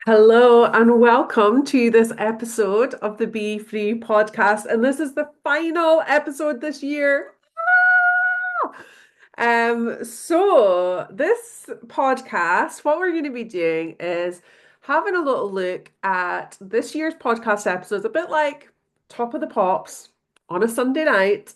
Hello and welcome to this episode of the Be Free podcast. And this is the final episode this year. So this podcast, what we're going to be doing is having a little look at this year's podcast episodes, a bit like Top of the Pops on a Sunday night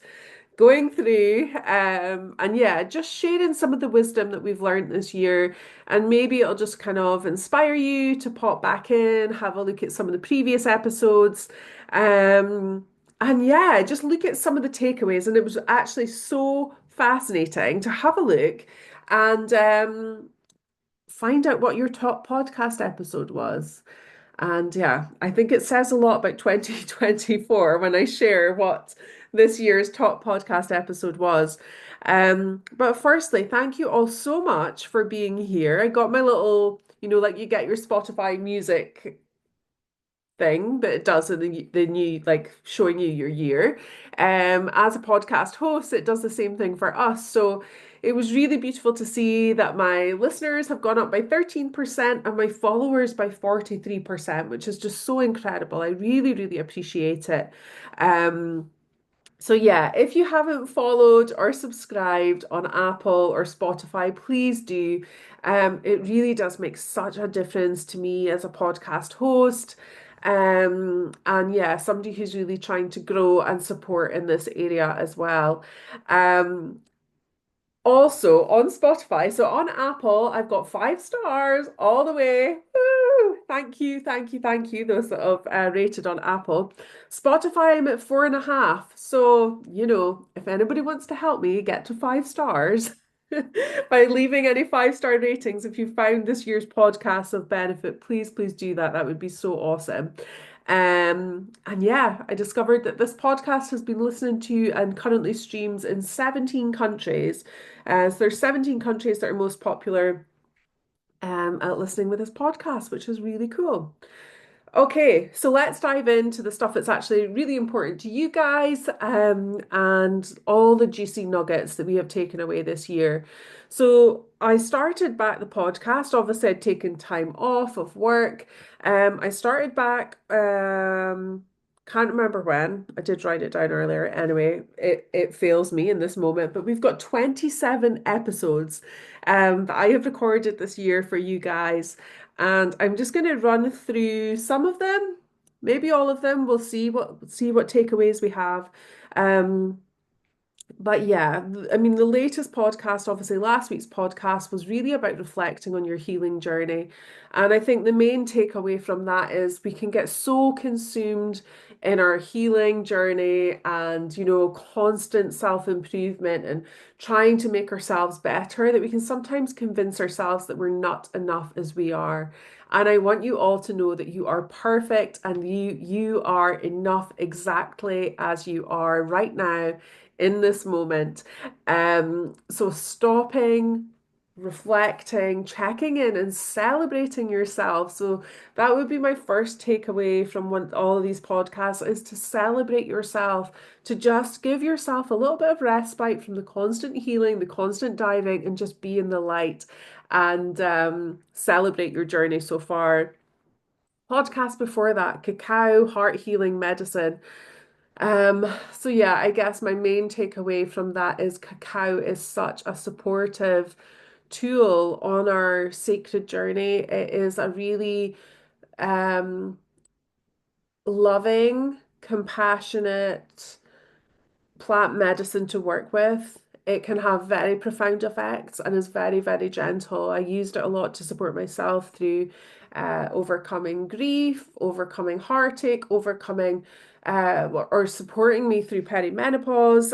going through and yeah, just sharing some of the wisdom that we've learned this year. And maybe it'll just kind of inspire you to pop back in, have a look at some of the previous episodes. And yeah, just look at some of the takeaways. And it was actually so fascinating to have a look and find out what your top podcast episode was. And yeah, I think it says a lot about 2024 when I share what this year's top podcast episode was. But firstly, thank you all so much for being here. I got my little, like you get your Spotify music thing that it does in the new, like showing you your year. As a podcast host, it does the same thing for us. So it was really beautiful to see that my listeners have gone up by 13% and my followers by 43%, which is just so incredible. I really, really appreciate it. Um, so yeah, if you haven't followed or subscribed on Apple or Spotify, please do. It really does make such a difference to me as a podcast host. And yeah, somebody who's really trying to grow and support in this area as well. Um, Also on Spotify, so on Apple, I've got 5 stars all the way. Woo! Thank you, thank you, thank you. Those that have rated on Apple. Spotify, I'm at 4.5. So, if anybody wants to help me get to 5 stars by leaving any 5-star ratings, if you found this year's podcast of benefit, please, please do that. That would be so awesome. And yeah, I discovered that this podcast has been listened to and currently streams in 17 countries. So there's 17 countries that are most popular at listening with this podcast, which is really cool. Okay, so let's dive into the stuff that's actually really important to you guys and all the juicy nuggets that we have taken away this year. So I started back the podcast. Obviously, I'd taken time off of work. I started back, can't remember when. I did write it down earlier. Anyway, it fails me in this moment, but we've got 27 episodes that I have recorded this year for you guys. And I'm just going to run through some of them, maybe all of them. We'll see what takeaways we have. Um, but yeah, I mean, the latest podcast, obviously, last week's podcast was really about reflecting on your healing journey. And I think the main takeaway from that is we can get so consumed in our healing journey and, constant self-improvement and trying to make ourselves better that we can sometimes convince ourselves that we're not enough as we are. And I want you all to know that you are perfect and you are enough exactly as you are right now in this moment. So stopping, reflecting, checking in, and celebrating yourself. So that would be my first takeaway from all of these podcasts is to celebrate yourself, to just give yourself a little bit of respite from the constant healing, the constant diving, and just be in the light and celebrate your journey so far. Podcast before that, cacao, heart healing medicine. So yeah, I guess my main takeaway from that is cacao is such a supportive tool on our sacred journey. It is a really um loving, compassionate plant medicine to work with. It can have very profound effects and is very, very gentle. I used it a lot to support myself through overcoming grief, overcoming heartache, overcoming or supporting me through perimenopause,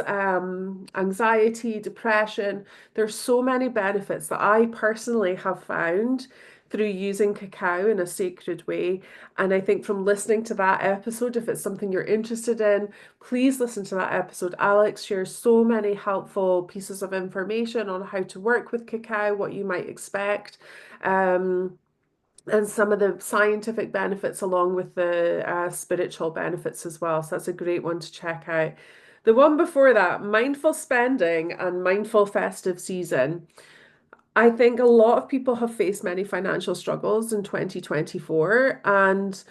anxiety, depression. There's so many benefits that I personally have found through using cacao in a sacred way. And I think from listening to that episode, if it's something you're interested in, please listen to that episode. Alex shares so many helpful pieces of information on how to work with cacao, what you might expect, and some of the scientific benefits along with the spiritual benefits as well. So that's a great one to check out. The one before that, mindful spending and mindful festive season. I think a lot of people have faced many financial struggles in 2024, and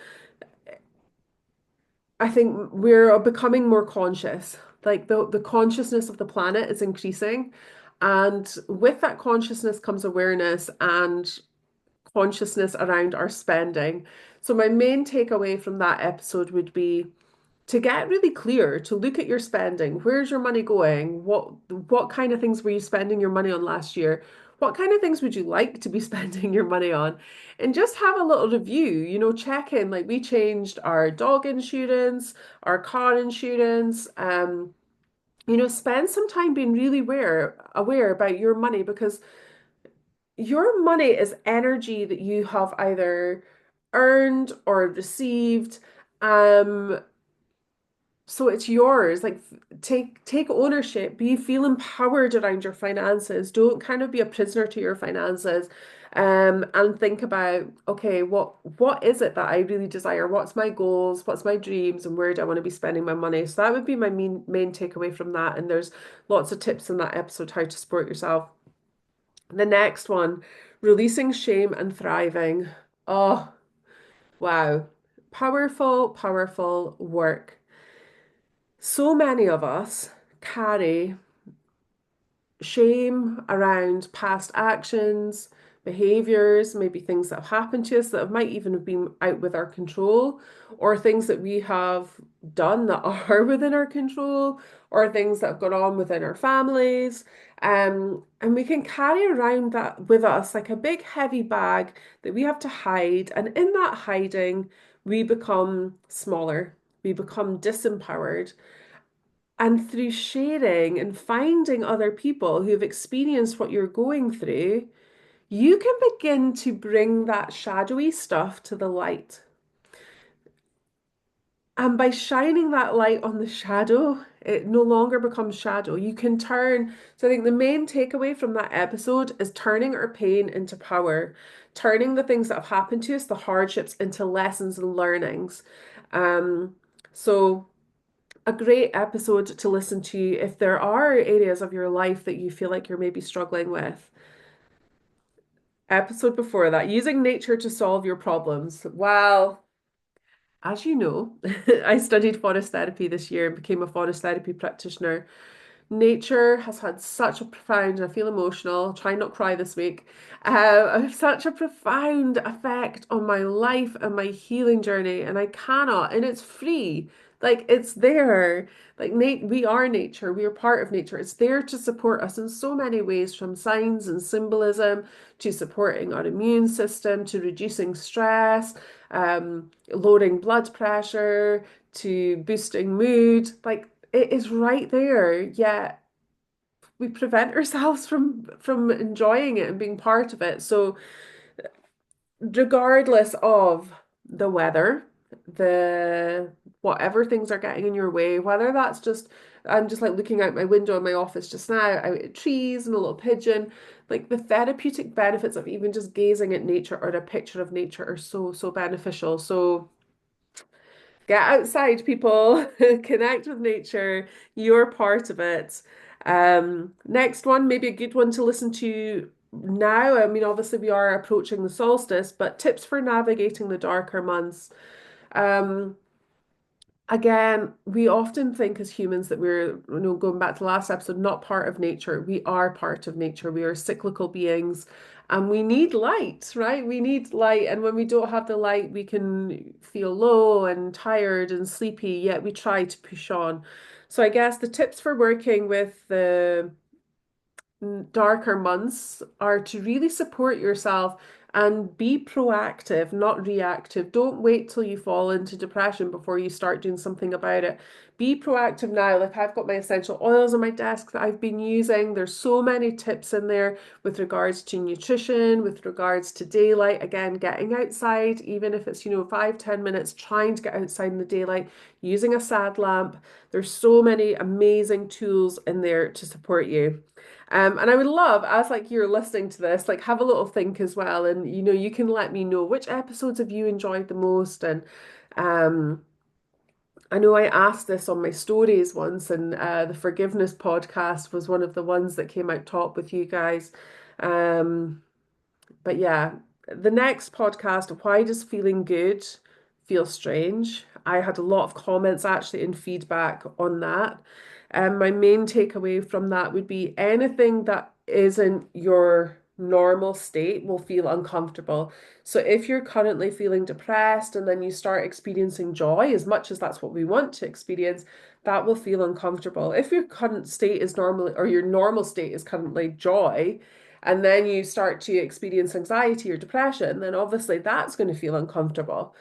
I think we're becoming more conscious. Like the consciousness of the planet is increasing, and with that consciousness comes awareness and consciousness around our spending. So my main takeaway from that episode would be to get really clear, to look at your spending. Where's your money going? What kind of things were you spending your money on last year? What kind of things would you like to be spending your money on? And just have a little review, check in. Like we changed our dog insurance, our car insurance. Spend some time being really aware about your money because your money is energy that you have either earned or received. Um, so it's yours. Like take ownership. Feel empowered around your finances. Don't kind of be a prisoner to your finances. And think about, okay, what is it that I really desire? What's my goals? What's my dreams? And where do I want to be spending my money? So that would be my main takeaway from that. And there's lots of tips in that episode how to support yourself. The next one, releasing shame and thriving. Oh, wow. Powerful, powerful work. So many of us carry shame around past actions, behaviors, maybe things that have happened to us that might even have been out with our control, or things that we have done that are within our control, or things that have gone on within our families. And we can carry around that with us like a big heavy bag that we have to hide. And in that hiding, we become smaller, we become disempowered. And through sharing and finding other people who've experienced what you're going through, you can begin to bring that shadowy stuff to the light. And by shining that light on the shadow, it no longer becomes shadow. You can turn. So I think the main takeaway from that episode is turning our pain into power, turning the things that have happened to us, the hardships, into lessons and learnings. Um, so a great episode to listen to if there are areas of your life that you feel like you're maybe struggling with. Episode before that, using nature to solve your problems. Well, as you know, I studied forest therapy this year and became a forest therapy practitioner. Nature has had such a profound, and I feel emotional, try not cry this week, such a profound effect on my life and my healing journey. And I cannot, and it's free. Like it's there. Like Nate, we are nature. We are part of nature. It's there to support us in so many ways, from signs and symbolism to supporting our immune system, to reducing stress, lowering blood pressure, to boosting mood. Like it is right there, yet we prevent ourselves from enjoying it and being part of it. So regardless of the weather, the whatever things are getting in your way, whether that's just I'm just like looking out my window in my office just now, out at trees and a little pigeon, like the therapeutic benefits of even just gazing at nature or a picture of nature are so, so beneficial. So get outside, people, connect with nature. You're part of it. Next one, maybe a good one to listen to now. I mean, obviously, we are approaching the solstice, but tips for navigating the darker months. Um, Again, we often think as humans that we're, going back to the last episode, not part of nature. We are part of nature. We are cyclical beings and we need light, right? We need light. And when we don't have the light, we can feel low and tired and sleepy, yet we try to push on. So I guess the tips for working with the darker months are to really support yourself and be proactive, not reactive. Don't wait till you fall into depression before you start doing something about it. Be proactive now. Like I've got my essential oils on my desk that I've been using. There's so many tips in there with regards to nutrition, with regards to daylight. Again, getting outside, even if it's, 5, 10 minutes, trying to get outside in the daylight, using a sad lamp. There's so many amazing tools in there to support you. And I would love, as like you're listening to this, like have a little think as well, and you can let me know which episodes have you enjoyed the most. And um, I know I asked this on my stories once, and the forgiveness podcast was one of the ones that came out top with you guys. Um, but yeah, the next podcast, why does feeling good feel strange? I had a lot of comments actually and feedback on that. And my main takeaway from that would be anything that isn't your normal state will feel uncomfortable. So if you're currently feeling depressed and then you start experiencing joy, as much as that's what we want to experience, that will feel uncomfortable. If your current state is normally, or your normal state is currently joy, and then you start to experience anxiety or depression, then obviously that's going to feel uncomfortable.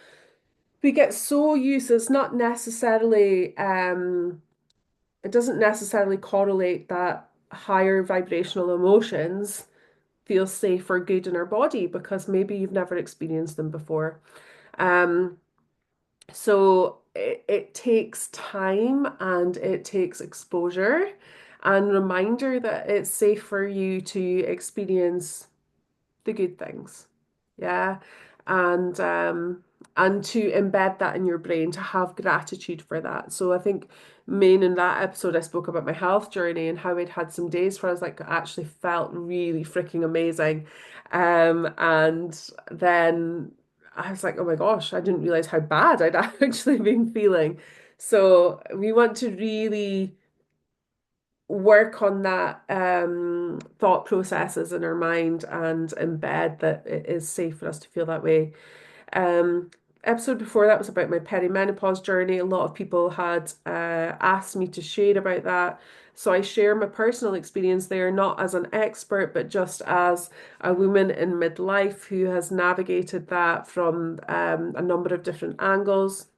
We get so used, it's not necessarily, it doesn't necessarily correlate that higher vibrational emotions feel safe or good in our body because maybe you've never experienced them before. Um, so it takes time and it takes exposure and reminder that it's safe for you to experience the good things. Yeah. And and to embed that in your brain, to have gratitude for that. So I think main in that episode I spoke about my health journey and how I'd had some days where I was like actually felt really freaking amazing. And then I was like, oh my gosh, I didn't realize how bad I'd actually been feeling. So we want to really work on that thought processes in our mind and embed that it is safe for us to feel that way. Um, Episode before that was about my perimenopause journey. A lot of people had asked me to share about that. So I share my personal experience there, not as an expert, but just as a woman in midlife who has navigated that from a number of different angles.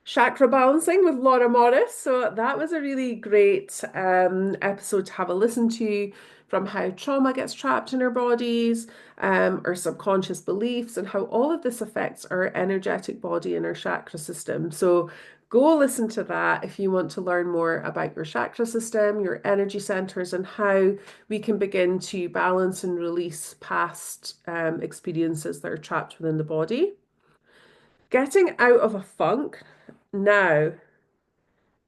Chakra balancing with Laura Morris. So that was a really great episode to have a listen to, from how trauma gets trapped in our bodies, our subconscious beliefs, and how all of this affects our energetic body and our chakra system. So go listen to that if you want to learn more about your chakra system, your energy centers, and how we can begin to balance and release past experiences that are trapped within the body. Getting out of a funk. Now,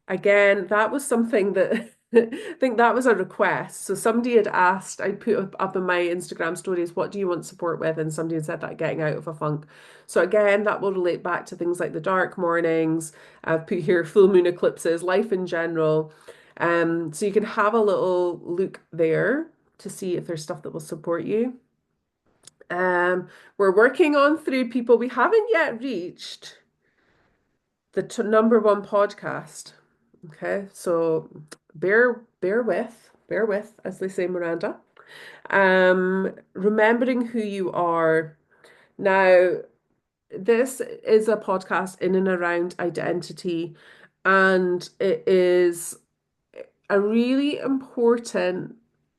again, that was something that I think that was a request. So somebody had asked, I put up in my Instagram stories, what do you want support with? And somebody had said that getting out of a funk. So again, that will relate back to things like the dark mornings. I've put here full moon eclipses, life in general. So you can have a little look there to see if there's stuff that will support you. We're working on through people we haven't yet reached the t number one podcast. Okay, so bear with, as they say, Miranda. Remembering who you are. Now, this is a podcast in and around identity, and it is a really important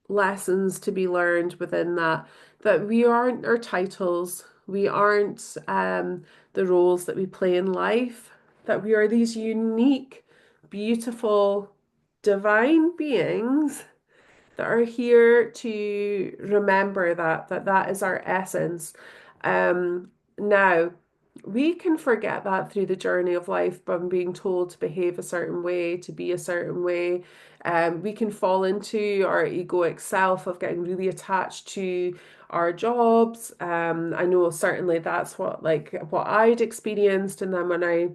lessons to be learned within that, that we aren't our titles, we aren't the roles that we play in life, that we are these unique, beautiful, divine beings that are here to remember that is our essence. Now, we can forget that through the journey of life by being told to behave a certain way, to be a certain way. We can fall into our egoic self of getting really attached to our jobs. I know certainly that's what I'd experienced, and then when I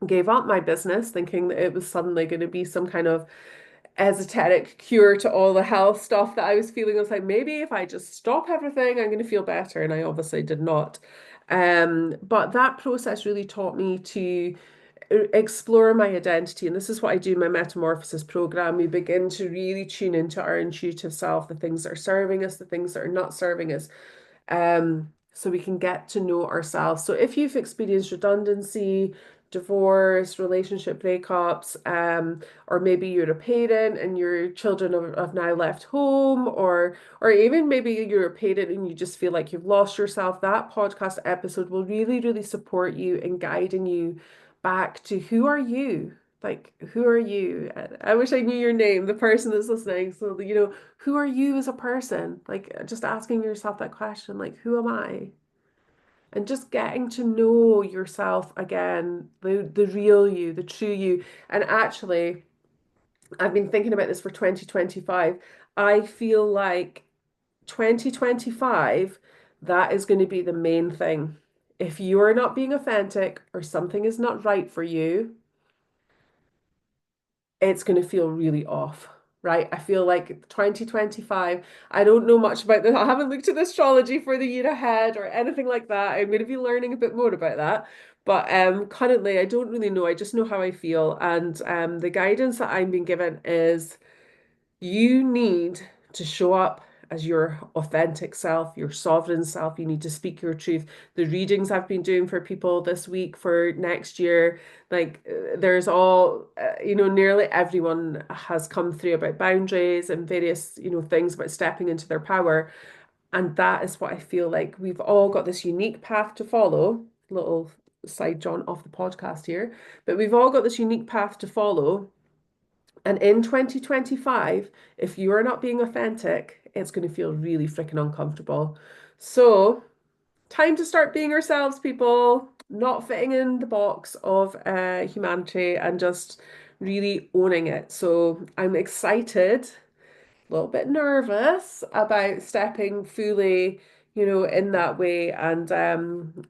gave up my business, thinking that it was suddenly going to be some kind of esoteric cure to all the health stuff that I was feeling. I was like, maybe if I just stop everything, I'm going to feel better. And I obviously did not. But that process really taught me to explore my identity. And this is what I do in my metamorphosis program. We begin to really tune into our intuitive self, the things that are serving us, the things that are not serving us, so we can get to know ourselves. So if you've experienced redundancy, divorce, relationship breakups, or maybe you're a parent and your children have now left home, or even maybe you're a parent and you just feel like you've lost yourself, that podcast episode will really, really support you in guiding you back to who are you? Like, who are you? I wish I knew your name, the person that's listening. So, who are you as a person? Like, just asking yourself that question, like, who am I? And just getting to know yourself again, the real you, the true you. And actually, I've been thinking about this for 2025. I feel like 2025, that is going to be the main thing. If you are not being authentic or something is not right for you, it's going to feel really off, right? I feel like 2025, I don't know much about this. I haven't looked at astrology for the year ahead or anything like that. I'm going to be learning a bit more about that. But currently, I don't really know. I just know how I feel. And the guidance that I'm being given is you need to show up as your authentic self, your sovereign self. You need to speak your truth. The readings I've been doing for people this week for next year, like there's all, nearly everyone has come through about boundaries and various, things about stepping into their power. And that is what I feel like we've all got this unique path to follow. Little side jaunt off the podcast here, but we've all got this unique path to follow and in 2025, if you are not being authentic, it's going to feel really freaking uncomfortable. So, time to start being ourselves, people, not fitting in the box of humanity and just really owning it. So, I'm excited, a little bit nervous about stepping fully, in that way. And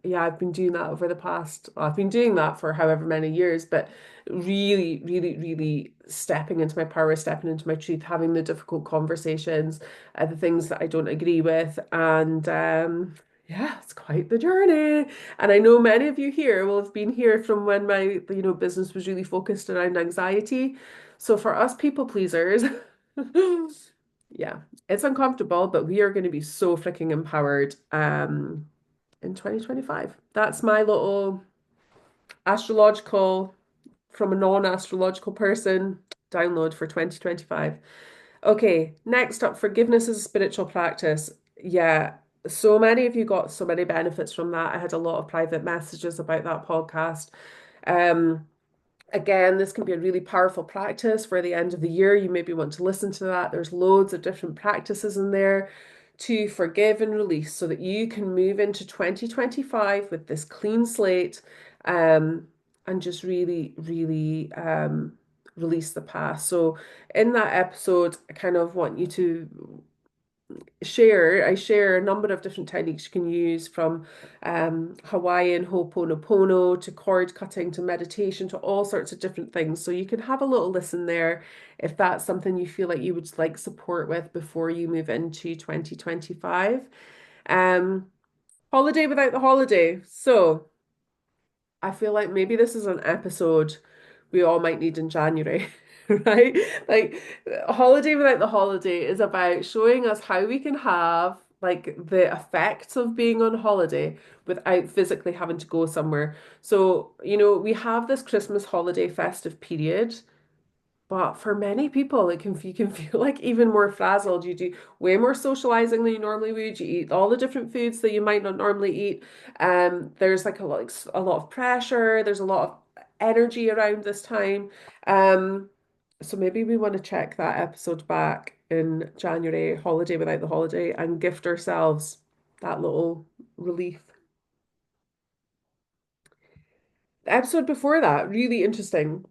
yeah, I've been doing that over the past, well, I've been doing that for however many years, but really, really, really stepping into my power, stepping into my truth, having the difficult conversations, the things that I don't agree with. And yeah, it's quite the journey. And I know many of you here will have been here from when my, business was really focused around anxiety. So for us people pleasers, yeah, it's uncomfortable, but we are going to be so freaking empowered in 2025. That's my little astrological from a non-astrological person download for 2025. Okay, next up, forgiveness is a spiritual practice. Yeah, so many of you got so many benefits from that. I had a lot of private messages about that podcast. Um, Again, this can be a really powerful practice for the end of the year. You maybe want to listen to that. There's loads of different practices in there to forgive and release so that you can move into 2025 with this clean slate um, and just really, really release the past. So, in that episode, I kind of want you to I share a number of different techniques you can use from Hawaiian Ho'oponopono to cord cutting to meditation to all sorts of different things. So you can have a little listen there if that's something you feel like you would like support with before you move into 2025. Um, Holiday without the holiday. So I feel like maybe this is an episode we all might need in January, right? Like, Holiday Without the Holiday is about showing us how we can have like the effects of being on holiday without physically having to go somewhere. So, we have this Christmas holiday festive period. But for many people, you can feel like even more frazzled. You do way more socializing than you normally would. You eat all the different foods that you might not normally eat. There's like a lot of pressure. There's a lot of energy around this time. Um, so maybe we want to check that episode back in January, Holiday Without the Holiday, and gift ourselves that little relief. The episode before that, really interesting.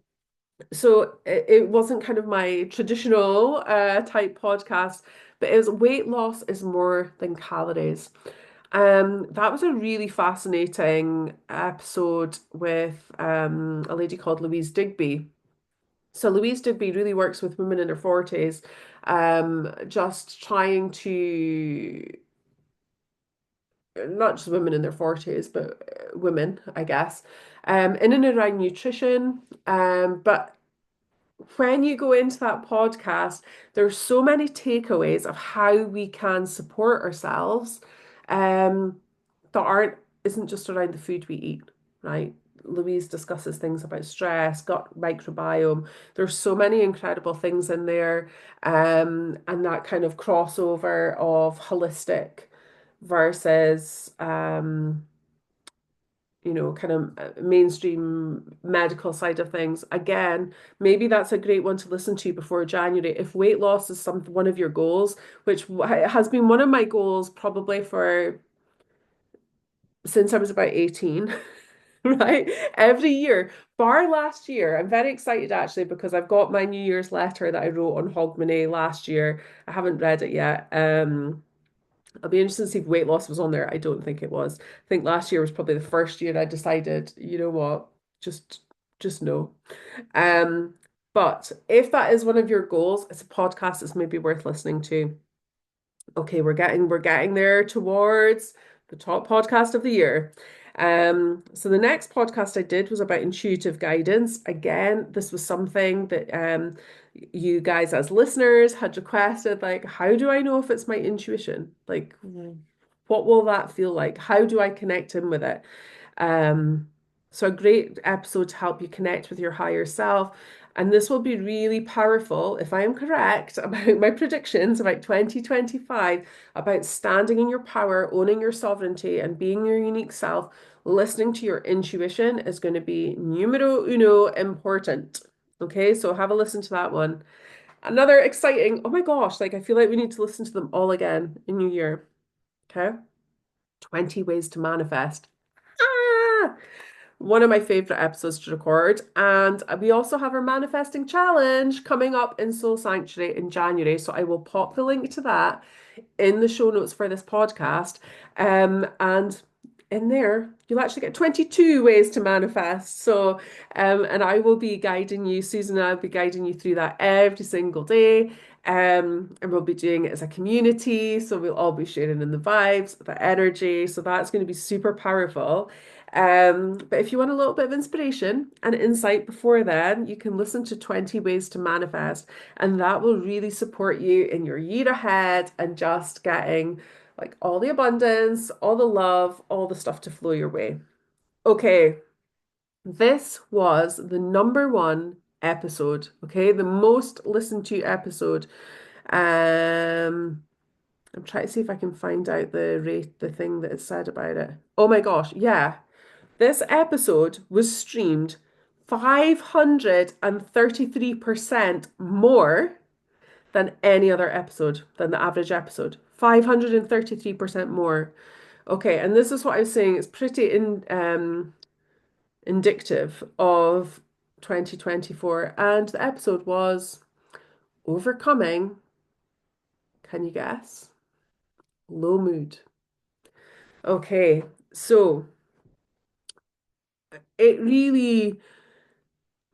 So it wasn't kind of my traditional type podcast, but it was weight loss is more than calories. That was a really fascinating episode with a lady called Louise Digby. So Louise Digby really works with women in their 40s, just trying to not just women in their 40s, but women, I guess, in and around nutrition. But when you go into that podcast, there's so many takeaways of how we can support ourselves that aren't isn't just around the food we eat, right? Louise discusses things about stress, gut microbiome. There's so many incredible things in there, and that kind of crossover of holistic versus kind of mainstream medical side of things. Again, maybe that's a great one to listen to before January. If weight loss is one of your goals, which has been one of my goals probably for since I was about 18, right? Every year, bar last year. I'm very excited actually because I've got my New Year's letter that I wrote on Hogmanay last year. I haven't read it yet. I'll be interested to see if weight loss was on there. I don't think it was. I think last year was probably the first year I decided, you know what, just just no. Um, but if that is one of your goals, it's a podcast that's maybe worth listening to. Okay, we're getting there towards the top podcast of the year. So the next podcast I did was about intuitive guidance. Again, this was something that you guys as listeners had requested, like, how do I know if it's my intuition? Like, what will that feel like? How do I connect in with it? Um, so a great episode to help you connect with your higher self. And this will be really powerful, if I am correct, about my predictions about 2025, about standing in your power, owning your sovereignty, and being your unique self. Listening to your intuition is going to be numero uno important. Okay, so have a listen to that one. Another exciting, oh my gosh, like I feel like we need to listen to them all again in New Year. Okay, 20 ways to manifest. Ah! One of my favorite episodes to record. And we also have our manifesting challenge coming up in Soul Sanctuary in January. So I will pop the link to that in the show notes for this podcast. And in there, you'll actually get 22 ways to manifest. So, and I will be guiding you, Susan and I will be guiding you through that every single day. And we'll be doing it as a community. So we'll all be sharing in the vibes, the energy. So that's going to be super powerful. But if you want a little bit of inspiration and insight before then, you can listen to 20 Ways to Manifest, and that will really support you in your year ahead and just getting like all the abundance, all the love, all the stuff to flow your way. Okay, this was the number one episode, okay, the most listened to episode. I'm trying to see if I can find out the rate, the thing that it said about it. Oh my gosh, yeah. This episode was streamed 533% more than any other episode, than the average episode. 533% more. Okay, and this is what I was saying. It's pretty indicative of 2024. And the episode was overcoming, can you guess? Low mood. Okay, so it really,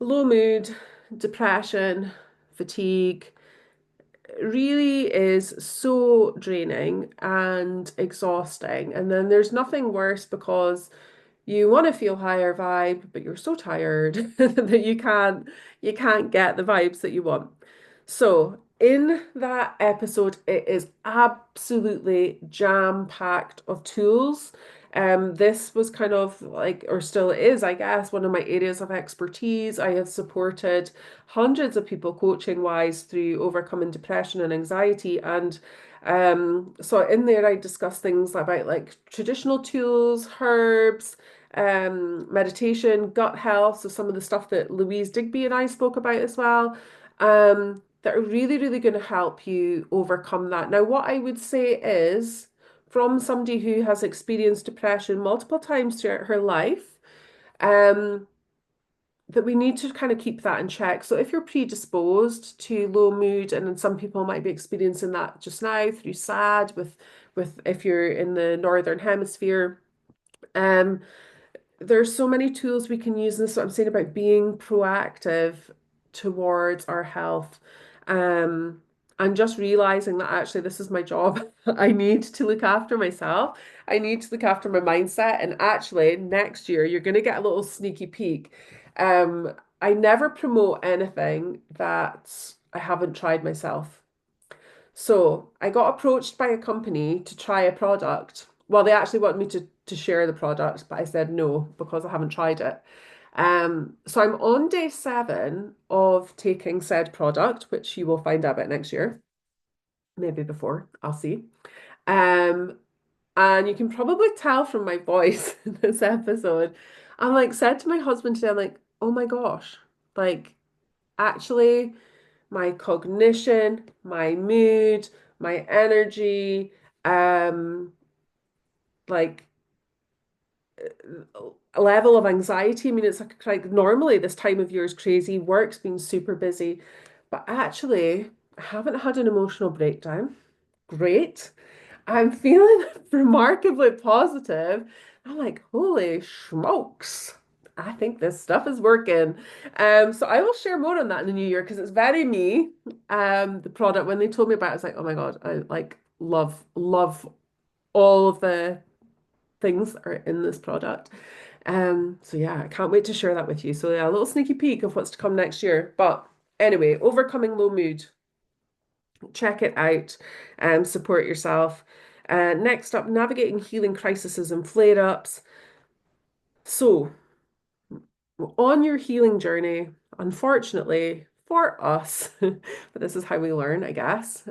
low mood, depression, fatigue, really is so draining and exhausting. And then there's nothing worse because you want to feel higher vibe, but you're so tired that you can't get the vibes that you want. So in that episode, it is absolutely jam-packed of tools. This was kind of like, or still is, I guess, one of my areas of expertise. I have supported hundreds of people coaching wise through overcoming depression and anxiety. And so in there, I discuss things about like traditional tools, herbs, meditation, gut health. So some of the stuff that Louise Digby and I spoke about as well. That are really, really going to help you overcome that. Now, what I would say is, from somebody who has experienced depression multiple times throughout her life, um, that we need to kind of keep that in check. So if you're predisposed to low mood, and then some people might be experiencing that just now through SAD with if you're in the northern hemisphere, um, there's so many tools we can use. And this is what I'm saying about being proactive towards our health. Um, and just realizing that actually this is my job. I need to look after myself. I need to look after my mindset. And actually, next year, you're going to get a little sneaky peek. I never promote anything that I haven't tried myself. So I got approached by a company to try a product. Well, they actually wanted me to share the product, but I said no because I haven't tried it. So I'm on day 7 of taking said product, which you will find out about next year, maybe before, I'll see. Um, and you can probably tell from my voice in this episode. I'm like said to my husband today, I'm like, oh my gosh, like actually my cognition, my mood, my energy, um, like level of anxiety. I mean, it's like normally this time of year is crazy, work's been super busy, but actually, I haven't had an emotional breakdown. Great. I'm feeling remarkably positive. I'm like, holy smokes. I think this stuff is working. So I will share more on that in the new year because it's very me. The product when they told me about it, I was like, oh my God, I like love all of the things that are in this product. So yeah, I can't wait to share that with you. So yeah, a little sneaky peek of what's to come next year. But anyway, overcoming low mood. Check it out and support yourself. Next up, navigating healing crises and flare-ups. So, on your healing journey, unfortunately for us, but this is how we learn, I guess,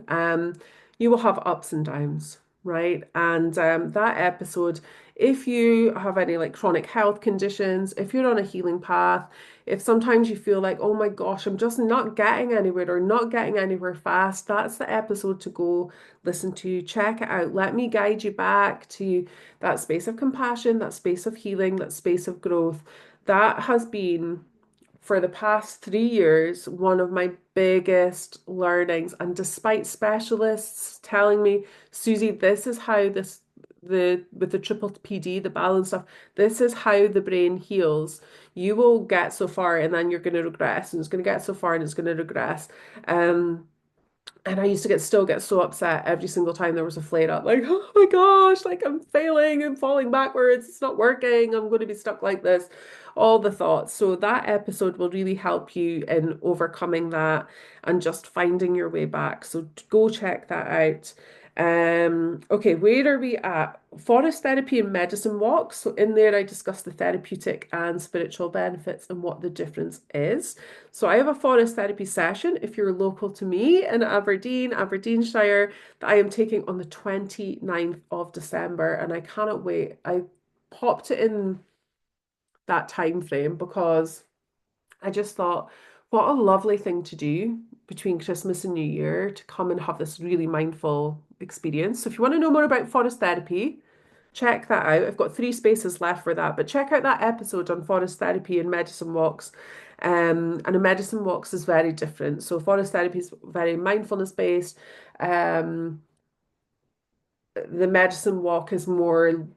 you will have ups and downs, right? And that episode, if you have any like chronic health conditions, if you're on a healing path, if sometimes you feel like, oh my gosh, I'm just not getting anywhere or not getting anywhere fast, that's the episode to go listen to. Check it out. Let me guide you back to that space of compassion, that space of healing, that space of growth. That has been, for the past 3 years, one of my biggest learnings. And despite specialists telling me, Susie, this is how the with the triple PD, the balance stuff, this is how the brain heals. You will get so far and then you're going to regress, and it's going to get so far and it's going to regress. Um, and I used to still get so upset every single time there was a flare up, like, oh my gosh, like I'm failing, I'm falling backwards, it's not working, I'm going to be stuck like this. All the thoughts. So that episode will really help you in overcoming that and just finding your way back. So go check that out. Okay, where are we at? Forest therapy and medicine walks. So in there, I discuss the therapeutic and spiritual benefits and what the difference is. So I have a forest therapy session if you're local to me in Aberdeen, Aberdeenshire, that I am taking on the 29th of December, and I cannot wait. I popped it in that time frame because I just thought, what a lovely thing to do between Christmas and New Year to come and have this really mindful experience. So if you want to know more about forest therapy, check that out. I've got 3 spaces left for that, but check out that episode on forest therapy and medicine walks. And a medicine walks is very different. So forest therapy is very mindfulness based. Um, the medicine walk is more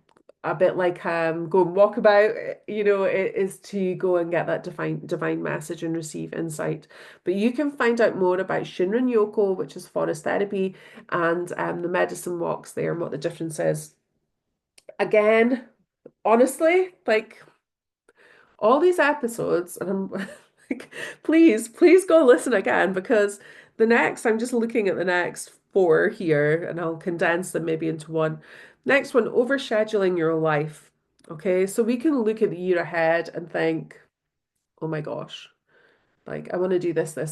a bit like go and walk about, it is to go and get that divine message and receive insight. But you can find out more about Shinrin Yoko, which is forest therapy, and the medicine walks there and what the difference is. Again, honestly, like all these episodes, and I'm like, please go listen again because I'm just looking at the next 4 here and I'll condense them maybe into one. Next one, overscheduling your life. Okay, so we can look at the year ahead and think, oh my gosh. Like, I want to do this, and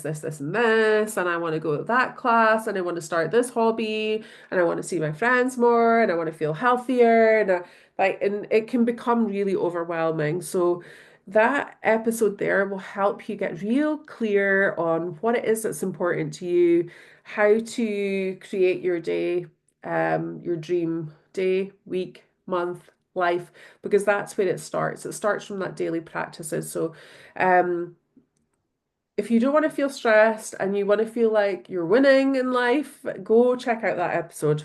this, and I want to go to that class, and I want to start this hobby, and I want to see my friends more, and I want to feel healthier, and it can become really overwhelming. So that episode there will help you get real clear on what it is that's important to you, how to create your day, your dream day, week, month, life, because that's where it starts. It starts from that daily practices. So, if you don't want to feel stressed and you want to feel like you're winning in life, go check out that episode.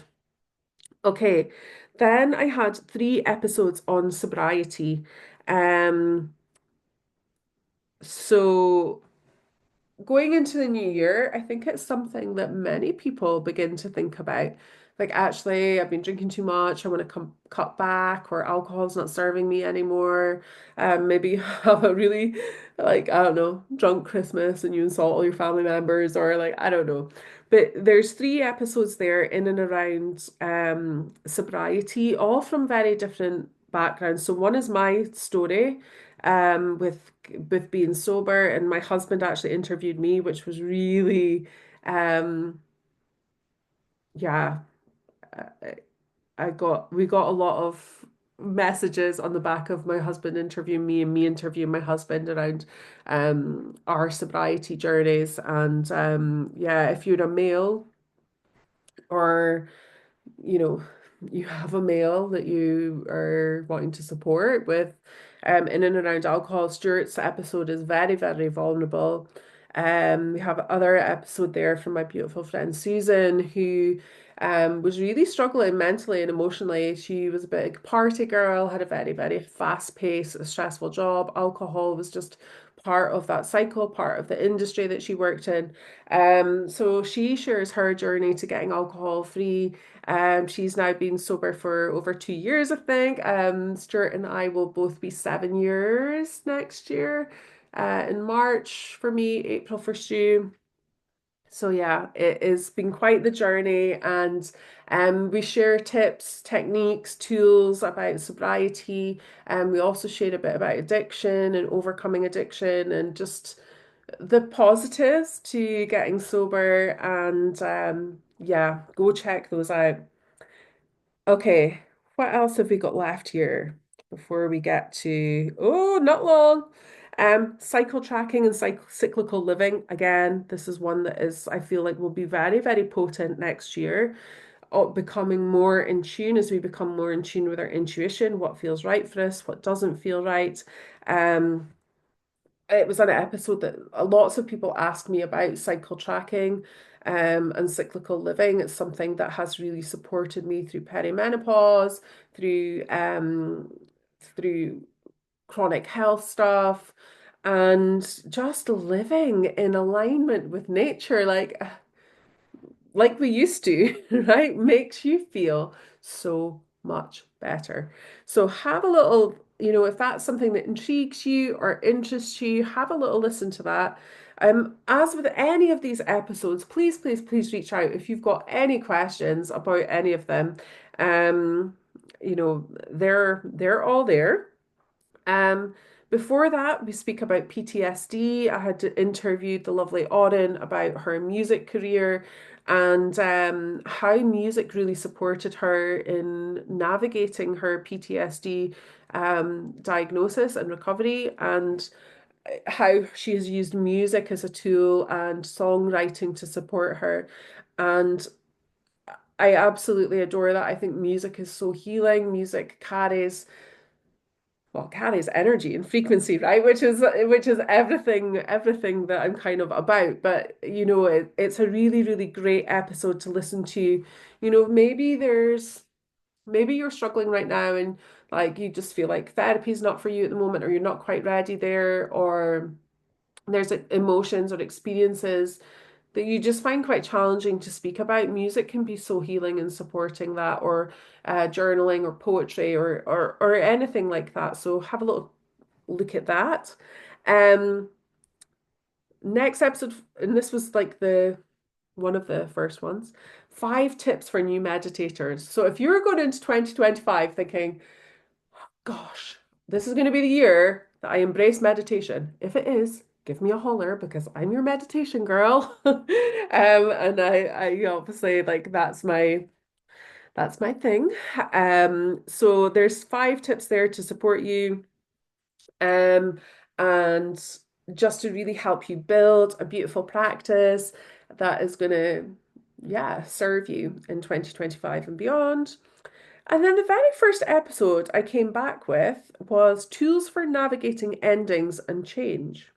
Okay, then I had 3 episodes on sobriety. Um, so going into the new year, I think it's something that many people begin to think about. Like, actually, I've been drinking too much. I want to cut back, or alcohol's not serving me anymore. Maybe have a really, like, I don't know, drunk Christmas and you insult all your family members, or like, I don't know. But there's 3 episodes there in and around sobriety, all from very different backgrounds. So one is my story with being sober, and my husband actually interviewed me, which was really um yeah, I, I got we got a lot of messages on the back of my husband interviewing me and me interviewing my husband around our sobriety journeys. And yeah, if you're a male or you know you have a male that you are wanting to support with in and around alcohol. Stuart's episode is very, very vulnerable. We have other episode there from my beautiful friend Susan, who was really struggling mentally and emotionally. She was a big party girl, had a very, very fast-paced, stressful job. Alcohol was just part of that cycle, part of the industry that she worked in. So she shares her journey to getting alcohol free. She's now been sober for over 2 years, I think. Stuart and I will both be 7 years next year, in March for me, April for Stu. So yeah, it has been quite the journey, and we share tips, techniques, tools about sobriety, and we also share a bit about addiction and overcoming addiction, and just the positives to getting sober. And yeah, go check those out. Okay, what else have we got left here before we get to, oh, not long. Cycle tracking and cyclical living. Again, this is one that is, I feel like will be very, very potent next year. Becoming more in tune as we become more in tune with our intuition, what feels right for us, what doesn't feel right. Um, it was an episode that lots of people ask me about cycle tracking and cyclical living. It's something that has really supported me through perimenopause, through chronic health stuff, and just living in alignment with nature. Like we used to, right? Makes you feel so much better. So have a little, if that's something that intrigues you or interests you, have a little listen to that. As with any of these episodes, please, please, please reach out if you've got any questions about any of them. They're all there. Um, Before that, we speak about PTSD. I had interviewed the lovely Auden about her music career and how music really supported her in navigating her PTSD diagnosis and recovery, and how she has used music as a tool and songwriting to support her. And I absolutely adore that. I think music is so healing. Music carries energy and frequency, right? Which is everything that I'm kind of about. But it's a really, really great episode to listen to. Maybe you're struggling right now and like you just feel like therapy is not for you at the moment, or you're not quite ready there, or there's emotions or experiences that you just find quite challenging to speak about. Music can be so healing and supporting that, or journaling or poetry or anything like that. So have a little look at that. Um, Next episode, and this was like the one of the first ones, 5 tips for new meditators. So if you're going into 2025 thinking, gosh, this is going to be the year that I embrace meditation. If it is, give me a holler because I'm your meditation girl. And I obviously like that's my thing. So there's 5 tips there to support you, um, and just to really help you build a beautiful practice that is going to, yeah, serve you in 2025 and beyond. And then the very first episode I came back with was tools for navigating endings and change.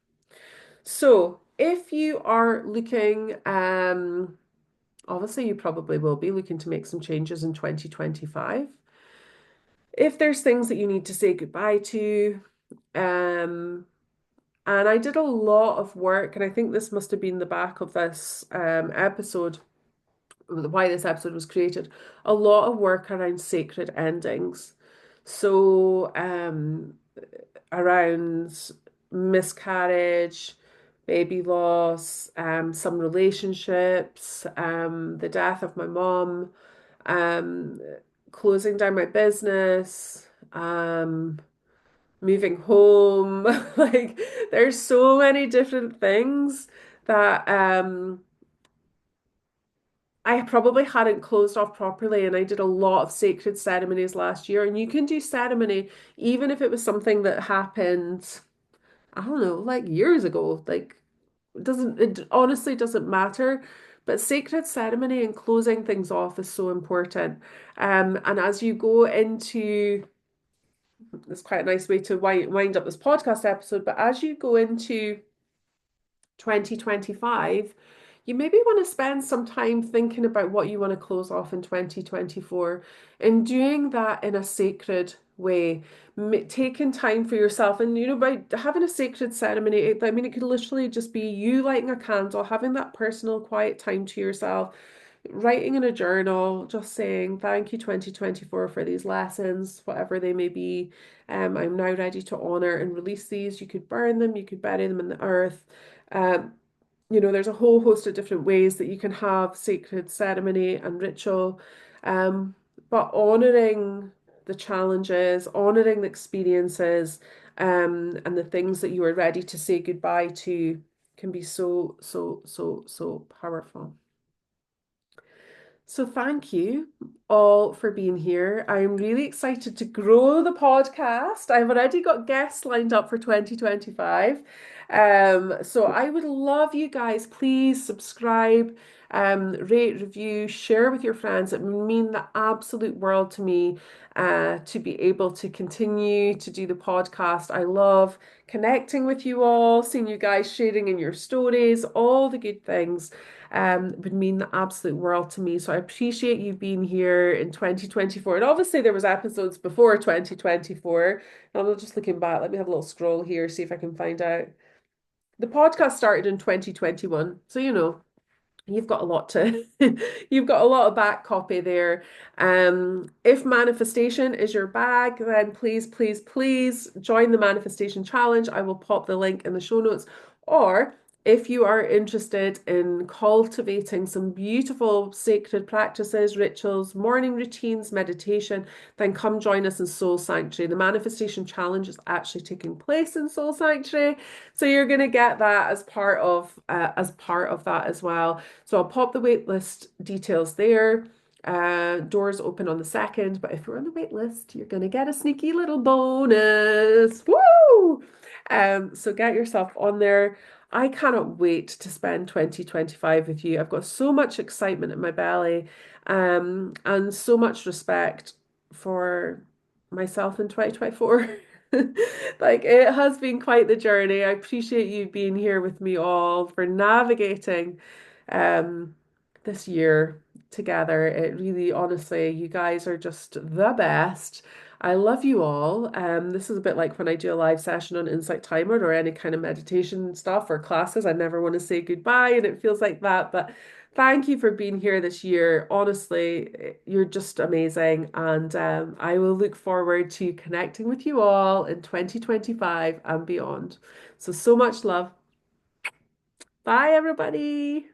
So if you are looking, obviously you probably will be looking to make some changes in 2025. If there's things that you need to say goodbye to, um, and I did a lot of work, and I think this must have been the back of this episode, why this episode was created, a lot of work around sacred endings. So, around miscarriage, baby loss, some relationships, the death of my mom, um, closing down my business, moving home. Like, there's so many different things that I probably hadn't closed off properly, and I did a lot of sacred ceremonies last year. And you can do ceremony even if it was something that happened, I don't know, like years ago. Like, it honestly doesn't matter. But sacred ceremony and closing things off is so important. And as you go into, it's quite a nice way to wind up this podcast episode, but as you go into 2025, you maybe want to spend some time thinking about what you want to close off in 2024 and doing that in a sacred way, taking time for yourself. And, by having a sacred ceremony, I mean, it could literally just be you lighting a candle, having that personal, quiet time to yourself, writing in a journal, just saying, thank you, 2024, for these lessons, whatever they may be. I'm now ready to honor and release these. You could burn them, you could bury them in the earth. Um, there's a whole host of different ways that you can have sacred ceremony and ritual, um, but honoring the challenges, honoring the experiences, and the things that you are ready to say goodbye to can be so, so, so, so powerful. So thank you all for being here. I'm really excited to grow the podcast. I've already got guests lined up for 2025. So I would love you guys, please subscribe, rate, review, share with your friends. It would mean the absolute world to me, to be able to continue to do the podcast. I love connecting with you all, seeing you guys sharing in your stories, all the good things, would mean the absolute world to me. So I appreciate you being here in 2024. And obviously there was episodes before 2024. And I'm just looking back. Let me have a little scroll here, see if I can find out. The podcast started in 2021. So, you've got a lot to you've got a lot of back copy there. If manifestation is your bag, then please, please, please join the manifestation challenge. I will pop the link in the show notes. Or if you are interested in cultivating some beautiful sacred practices, rituals, morning routines, meditation, then come join us in Soul Sanctuary. The manifestation challenge is actually taking place in Soul Sanctuary, so you're going to get that as part of that as well. So I'll pop the waitlist details there. Doors open on the 2nd, but if you're on the wait list, you're going to get a sneaky little bonus. Woo! So get yourself on there. I cannot wait to spend 2025 with you. I've got so much excitement in my belly, and so much respect for myself in 2024. Like, it has been quite the journey. I appreciate you being here with me all for navigating um this year together. It really, honestly, you guys are just the best. I love you all. This is a bit like when I do a live session on Insight Timer or any kind of meditation stuff or classes. I never want to say goodbye, and it feels like that. But thank you for being here this year. Honestly, you're just amazing. And I will look forward to connecting with you all in 2025 and beyond. So much love. Bye, everybody.